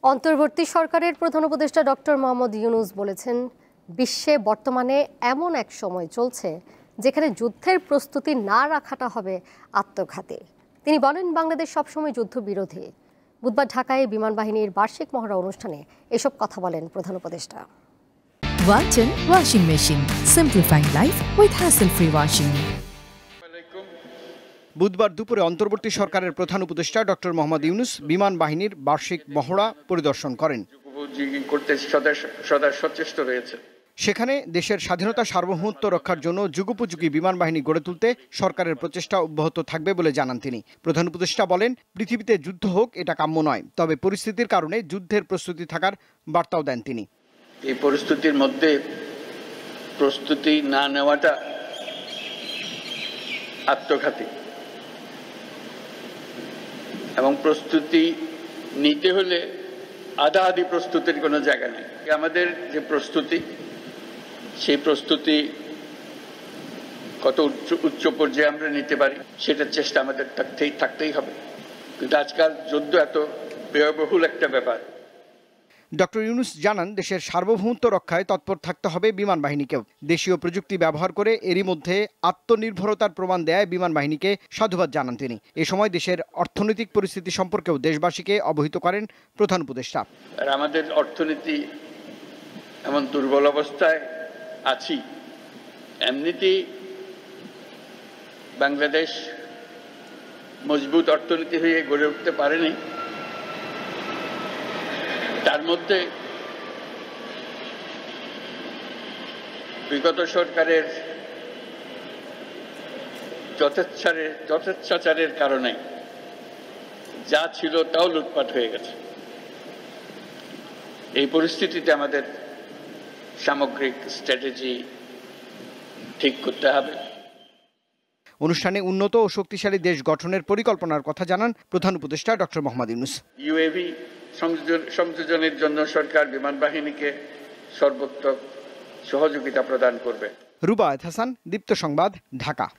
অন্তর্বর্তী সরকারের প্রধান উপদেষ্টা ডক্টর মোহাম্মদ ইউনূস বলেছেন, বিশ্বে বর্তমানে এমন এক সময় চলছে যেখানে যুদ্ধের প্রস্তুতি না রাখাটা হবে আত্মঘাতী। তিনি বলেন, বাংলাদেশ সবসময় যুদ্ধবিরোধী। বুধবার ঢাকায় বিমান বাহিনীর বার্ষিক মহড়া অনুষ্ঠানে এসব কথা বলেন প্রধান উপদেষ্টা। Walton washing machine, simplifying life with hassle-free washing. বুধবার দুপুরে অন্তর্বর্তী সরকারের প্রধান উপদেষ্টা ডক্টর মোহাম্মদ ইউনূস বিমান বাহিনীর বার্ষিক মহড়া পরিদর্শন করেন। সেখানে দেশের স্বাধীনতা সার্বভৌমত্ব রক্ষার জন্য যুগোপযোগী বিমান বাহিনী গড়ে তুলতে সরকারের প্রচেষ্টা অব্যাহত থাকবে বলে জানান তিনি। প্রধান উপদেষ্টা বলেন, পৃথিবীতে যুদ্ধ হোক এটা কাম্য নয়, তবে পরিস্থিতির কারণে যুদ্ধের প্রস্তুতি থাকার বার্তাও দেন তিনি। এই পরিস্থিতির মধ্যে প্রস্তুতি না নেওয়াটা আত্মঘাতী, এবং প্রস্তুতি নিতে হলে আধা-আধি প্রস্তুতির কোনো জায়গা নেই। আমাদের যে প্রস্তুতি, সেই প্রস্তুতি কত উচ্চ পর্যায়ে আমরা নিতে পারি সেটার চেষ্টা আমাদের থাকতেই হবে। কিন্তু আজকাল যুদ্ধ এত ব্যয়বহুল একটা ব্যাপার। ডক্টর ইউনূস জানান, দেশের সার্বভৌমত্ব রক্ষায় তৎপর থাকতে হবে বিমান বাহিনীকেও। দেশীয় প্রযুক্তি ব্যবহার করে এরই মধ্যে আত্মনির্ভরতার প্রমাণ দেয় বিমান বাহিনীকে সাধুবাদ জানান তিনি। এ সময় দেশের অর্থনৈতিক পরিস্থিতি সম্পর্কেও দেশবাসীকে অবহিত করেন প্রধান উপদেষ্টা। আর আমাদের অর্থনীতি এমন দুর্বল অবস্থায় আছি, এমনিতেই বাংলাদেশ মজবুত অর্থনীতি হয়ে গড়ে উঠতে পারেনি। তার মধ্যে বিগত সরকারের যথেচ্ছাচারের কারণে যা ছিল তাও লুটপাট হয়ে গেছে। এই পরিস্থিতিতে আমাদের সামগ্রিক স্ট্র্যাটেজি ঠিক করতে হবে। অনুষ্ঠানে উন্নত ও শক্তিশালী দেশ গঠনের পরিকল্পনার কথা জানান প্রধান উপদেষ্টা ডক্টর মোহাম্মদ ইউনূস। ইউএভি সংযোজনের জন্য সরকার বিমান বাহিনীকে সর্বোত্তম সহযোগিতা প্রদান করবে। রুবায়েত হাসান, দীপ্ত সংবাদ, ঢাকা।